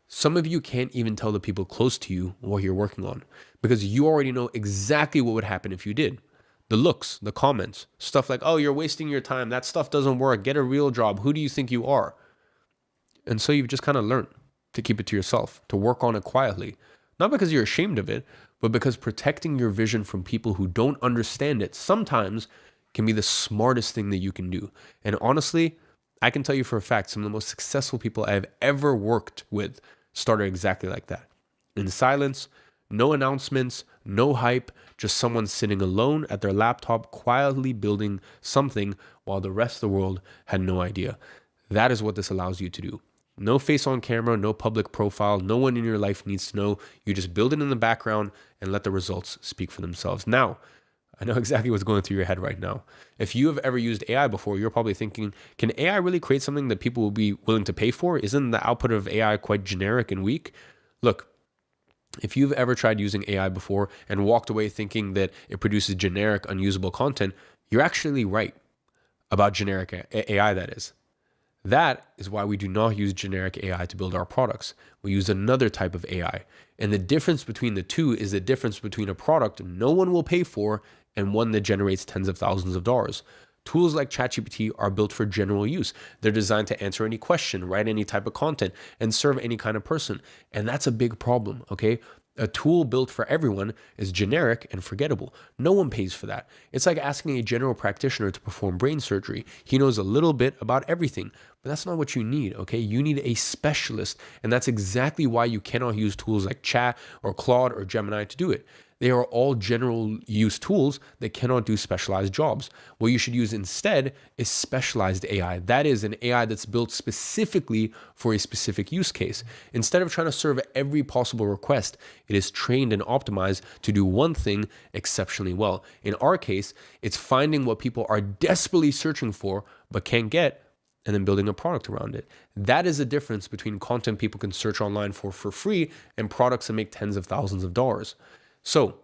Some of you can't even tell the people close to you what you're working on because you already know exactly what would happen if you did. The looks, the comments, stuff like, oh, you're wasting your time. That stuff doesn't work. Get a real job. Who do you think you are? And so you've just kind of learned to keep it to yourself, to work on it quietly. Not because you're ashamed of it, but because protecting your vision from people who don't understand it sometimes can be the smartest thing that you can do. And honestly, I can tell you for a fact, some of the most successful people I have ever worked with started exactly like that. In silence, no announcements, no hype, just someone sitting alone at their laptop, quietly building something while the rest of the world had no idea. That is what this allows you to do. No face on camera, no public profile, no one in your life needs to know. You just build it in the background and let the results speak for themselves. Now, I know exactly what's going through your head right now. If you have ever used AI before, you're probably thinking, can AI really create something that people will be willing to pay for? Isn't the output of AI quite generic and weak? Look, if you've ever tried using AI before and walked away thinking that it produces generic, unusable content, you're actually right about generic AI, that is. That is why we do not use generic AI to build our products. We use another type of AI. And the difference between the two is the difference between a product no one will pay for and one that generates tens of thousands of dollars. Tools like ChatGPT are built for general use. They're designed to answer any question, write any type of content, and serve any kind of person. And that's a big problem, okay? A tool built for everyone is generic and forgettable. No one pays for that. It's like asking a general practitioner to perform brain surgery. He knows a little bit about everything, but that's not what you need, okay? You need a specialist, and that's exactly why you cannot use tools like Chat or Claude or Gemini to do it. They are all general use tools that cannot do specialized jobs. What you should use instead is specialized AI. That is an AI that's built specifically for a specific use case. Instead of trying to serve every possible request, it is trained and optimized to do one thing exceptionally well. In our case, it's finding what people are desperately searching for but can't get and then building a product around it. That is the difference between content people can search online for free and products that make tens of thousands of dollars. So,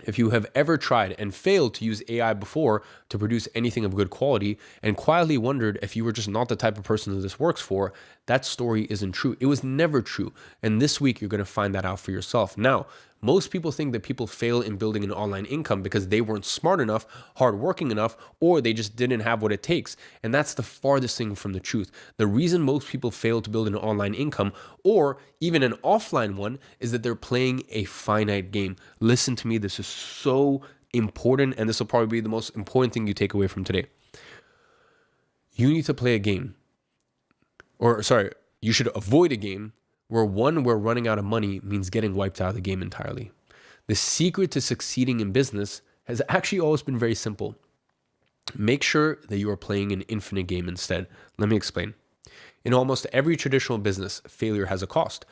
if you have ever tried and failed to use AI before to produce anything of good quality and quietly wondered if you were just not the type of person that this works for, that story isn't true. It was never true. And this week, you're going to find that out for yourself. Now, most people think that people fail in building an online income because they weren't smart enough, hardworking enough, or they just didn't have what it takes. And that's the farthest thing from the truth. The reason most people fail to build an online income or even an offline one is that they're playing a finite game. Listen to me, this is so important, and this will probably be the most important thing you take away from today. You need to play a game, you should avoid a game where running out of money means getting wiped out of the game entirely. The secret to succeeding in business has actually always been very simple. Make sure that you are playing an infinite game instead. Let me explain. In almost every traditional business, failure has a cost.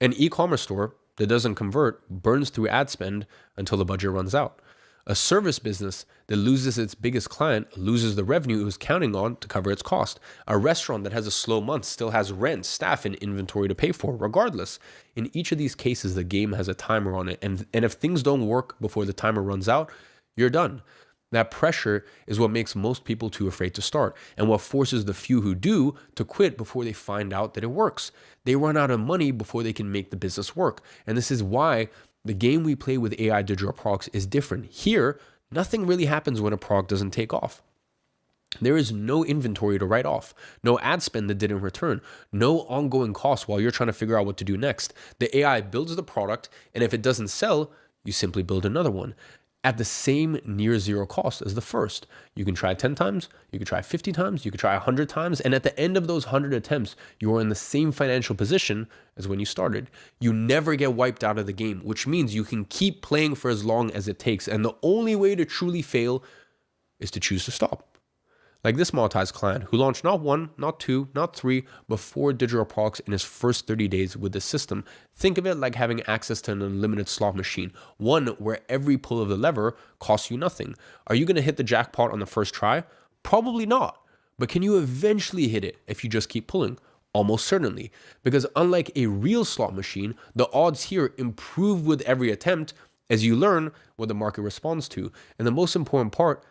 An e-commerce store that doesn't convert burns through ad spend until the budget runs out. A service business that loses its biggest client loses the revenue it was counting on to cover its cost. A restaurant that has a slow month still has rent, staff, and inventory to pay for, regardless. In each of these cases, the game has a timer on it. And if things don't work before the timer runs out, you're done. That pressure is what makes most people too afraid to start, and what forces the few who do to quit before they find out that it works. They run out of money before they can make the business work. And this is why the game we play with AI digital products is different. Here, nothing really happens when a product doesn't take off. There is no inventory to write off, no ad spend that didn't return, no ongoing costs while you're trying to figure out what to do next. The AI builds the product, and if it doesn't sell, you simply build another one at the same near zero cost as the first. You can try 10 times, you can try 50 times, you can try 100 times, and at the end of those 100 attempts, you are in the same financial position as when you started. You never get wiped out of the game, which means you can keep playing for as long as it takes. And the only way to truly fail is to choose to stop. Like this monetized client who launched not one, not two, not three, but 4 digital products in his first 30 days with the system. Think of it like having access to an unlimited slot machine, one where every pull of the lever costs you nothing. Are you going to hit the jackpot on the first try? Probably not. But can you eventually hit it if you just keep pulling? Almost certainly. Because unlike a real slot machine, the odds here improve with every attempt as you learn what the market responds to. And the most important part,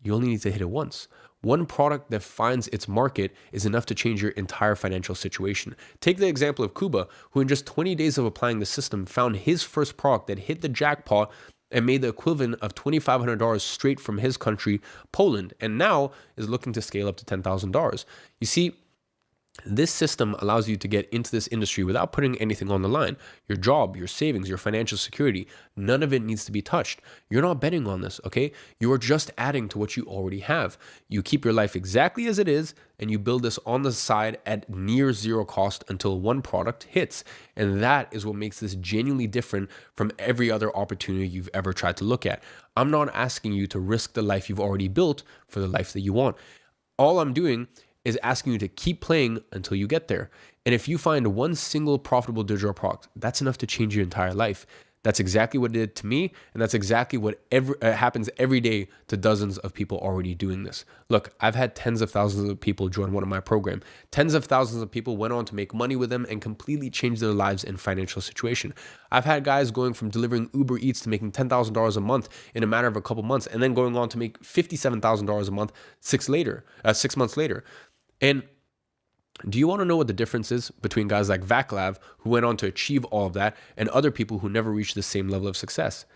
you only need to hit it once. One product that finds its market is enough to change your entire financial situation. Take the example of Kuba, who in just 20 days of applying the system found his first product that hit the jackpot and made the equivalent of $2,500 straight from his country, Poland, and now is looking to scale up to $10,000. You see, this system allows you to get into this industry without putting anything on the line. Your job, your savings, your financial security, none of it needs to be touched. You're not betting on this, okay? You are just adding to what you already have. You keep your life exactly as it is, and you build this on the side at near zero cost until one product hits. And that is what makes this genuinely different from every other opportunity you've ever tried to look at. I'm not asking you to risk the life you've already built for the life that you want. All I'm doing is asking you to keep playing until you get there. And if you find one single profitable digital product, that's enough to change your entire life. That's exactly what it did to me, and that's exactly what happens every day to dozens of people already doing this. Look, I've had tens of thousands of people join one of my programs. Tens of thousands of people went on to make money with them and completely change their lives and financial situation. I've had guys going from delivering Uber Eats to making $10,000 a month in a matter of a couple months, and then going on to make $57,000 a month 6 months later. And do you want to know what the difference is between guys like Vaclav, who went on to achieve all of that, and other people who never reached the same level of success?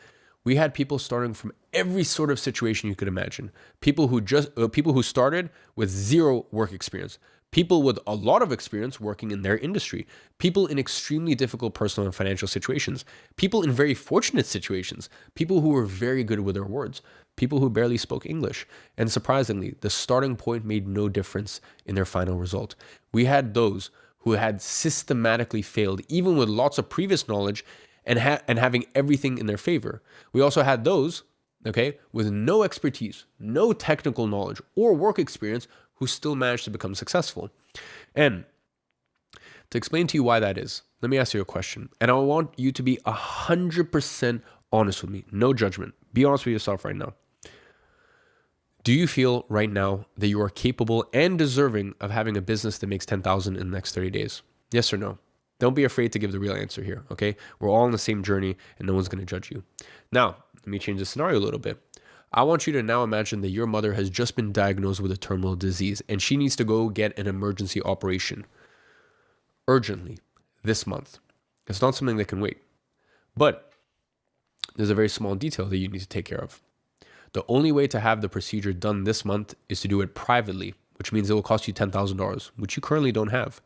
We had people starting from every sort of situation you could imagine. People who started with zero work experience, people with a lot of experience working in their industry, people in extremely difficult personal and financial situations, people in very fortunate situations, people who were very good with their words, people who barely spoke English. And surprisingly, the starting point made no difference in their final result. We had those who had systematically failed, even with lots of previous knowledge and having everything in their favor. We also had those, okay, with no expertise, no technical knowledge or work experience, who still managed to become successful. And to explain to you why that is, let me ask you a question. And I want you to be 100% honest with me. No judgment. Be honest with yourself right now. Do you feel right now that you are capable and deserving of having a business that makes $10,000 in the next 30 days? Yes or no? Don't be afraid to give the real answer here, okay? We're all on the same journey and no one's going to judge you. Now, let me change the scenario a little bit. I want you to now imagine that your mother has just been diagnosed with a terminal disease and she needs to go get an emergency operation urgently this month. It's not something that can wait. But there's a very small detail that you need to take care of. The only way to have the procedure done this month is to do it privately, which means it will cost you $10,000, which you currently don't have.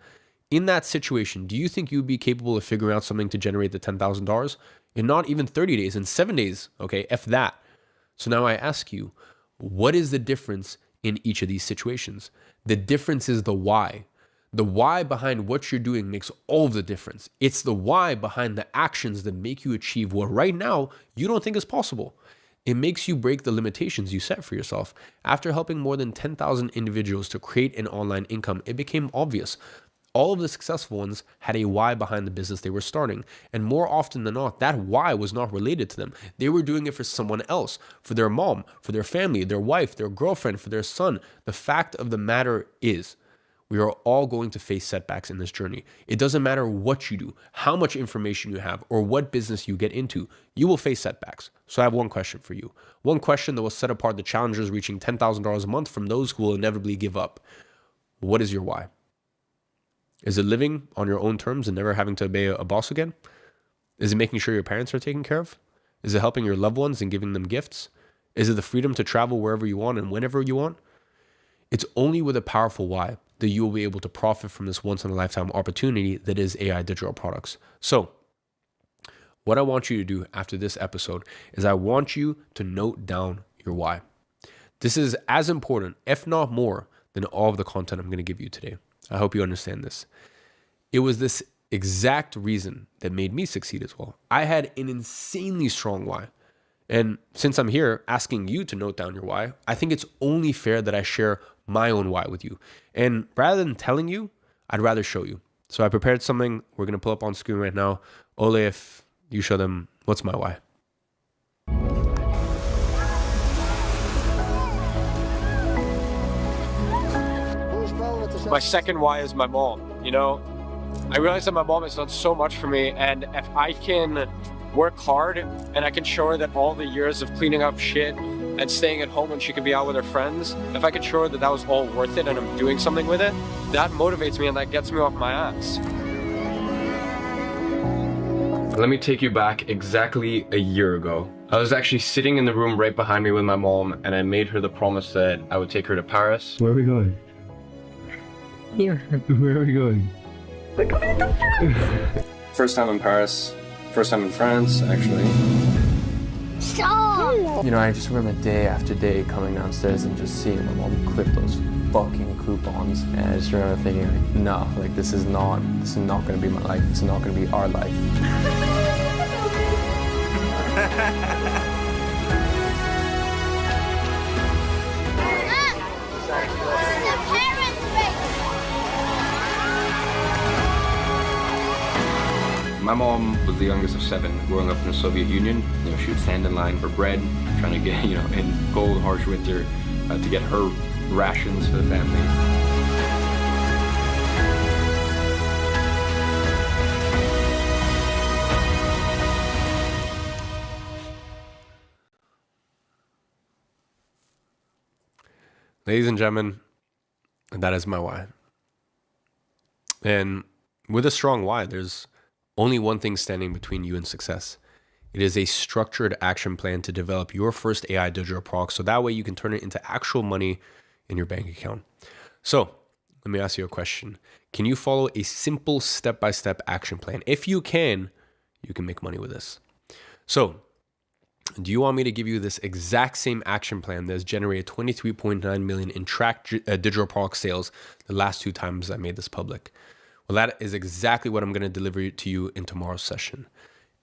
In that situation, do you think you'd be capable of figuring out something to generate the $10,000 in not even 30 days, in 7 days, okay, if that? So now I ask you, what is the difference in each of these situations? The difference is the why. The why behind what you're doing makes all of the difference. It's the why behind the actions that make you achieve what right now you don't think is possible. It makes you break the limitations you set for yourself. After helping more than 10,000 individuals to create an online income, it became obvious. All of the successful ones had a why behind the business they were starting. And more often than not, that why was not related to them. They were doing it for someone else, for their mom, for their family, their wife, their girlfriend, for their son. The fact of the matter is, we are all going to face setbacks in this journey. It doesn't matter what you do, how much information you have, or what business you get into, you will face setbacks. So I have one question for you. One question that will set apart the challengers reaching $10,000 a month from those who will inevitably give up. What is your why? Is it living on your own terms and never having to obey a boss again? Is it making sure your parents are taken care of? Is it helping your loved ones and giving them gifts? Is it the freedom to travel wherever you want and whenever you want? It's only with a powerful why that you will be able to profit from this once-in-a-lifetime opportunity that is AI digital products. So, what I want you to do after this episode is I want you to note down your why. This is as important, if not more, than all of the content I'm going to give you today. I hope you understand this. It was this exact reason that made me succeed as well. I had an insanely strong why. And since I'm here asking you to note down your why, I think it's only fair that I share my own why with you. And rather than telling you, I'd rather show you. So I prepared something we're going to pull up on screen right now. Ole, if you show them, what's my why? My second why is my mom. You know, I realize that my mom has done so much for me, and if I can work hard and I can show her that all the years of cleaning up shit and staying at home when she could be out with her friends, if I could show her that that was all worth it and I'm doing something with it, that motivates me and that gets me off my ass. Let me take you back exactly a year ago. I was actually sitting in the room right behind me with my mom, and I made her the promise that I would take her to Paris. Where are we going? Here. Where are we going? First time in Paris, first time in France, actually. Stop! You know, I just remember day after day coming downstairs and just seeing my mom clip those fucking coupons, and I just remember thinking, like, no, like this is not gonna be my life. This is not gonna be our life. My mom was the youngest of 7 growing up in the Soviet Union. You know, she would stand in line for bread, trying to get, you know, in cold, harsh winter, to get her rations for the family. Ladies and gentlemen, that is my why. And with a strong why, there's only one thing standing between you and success. It is a structured action plan to develop your first AI digital product, so that way you can turn it into actual money in your bank account. So let me ask you a question. Can you follow a simple step-by-step action plan? If you can make money with this. So do you want me to give you this exact same action plan that has generated 23.9 million in tracked digital product sales the last 2 times I made this public? Well, that is exactly what I'm going to deliver to you in tomorrow's session.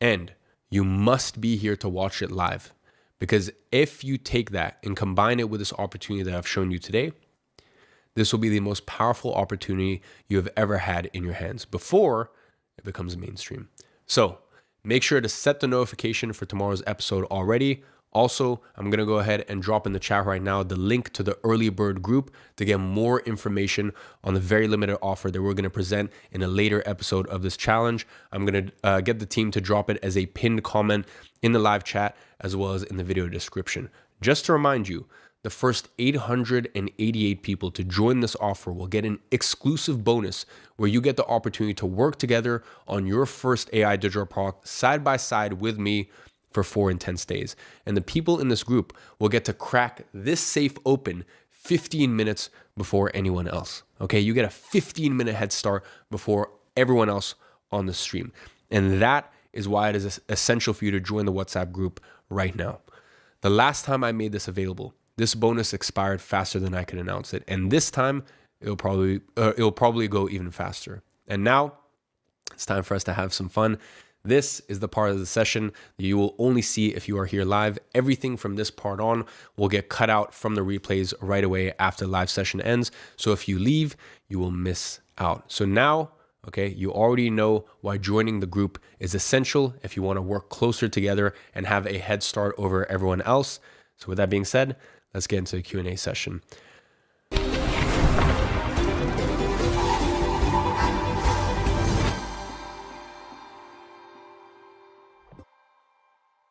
And you must be here to watch it live, because if you take that and combine it with this opportunity that I've shown you today, this will be the most powerful opportunity you have ever had in your hands before it becomes mainstream. So make sure to set the notification for tomorrow's episode already. Also, I'm going to go ahead and drop in the chat right now the link to the early bird group to get more information on the very limited offer that we're going to present in a later episode of this challenge. I'm going to get the team to drop it as a pinned comment in the live chat as well as in the video description. Just to remind you, the first 888 people to join this offer will get an exclusive bonus where you get the opportunity to work together on your first AI digital product side by side with me for 4 intense days. And the people in this group will get to crack this safe open 15 minutes before anyone else. Okay, you get a 15-minute head start before everyone else on the stream. And that is why it is essential for you to join the WhatsApp group right now. The last time I made this available, this bonus expired faster than I could announce it. And this time, it'll probably go even faster. And now, it's time for us to have some fun. This is the part of the session that you will only see if you are here live. Everything from this part on will get cut out from the replays right away after the live session ends. So if you leave, you will miss out. So now, okay, you already know why joining the group is essential if you want to work closer together and have a head start over everyone else. So with that being said, let's get into the Q&A session.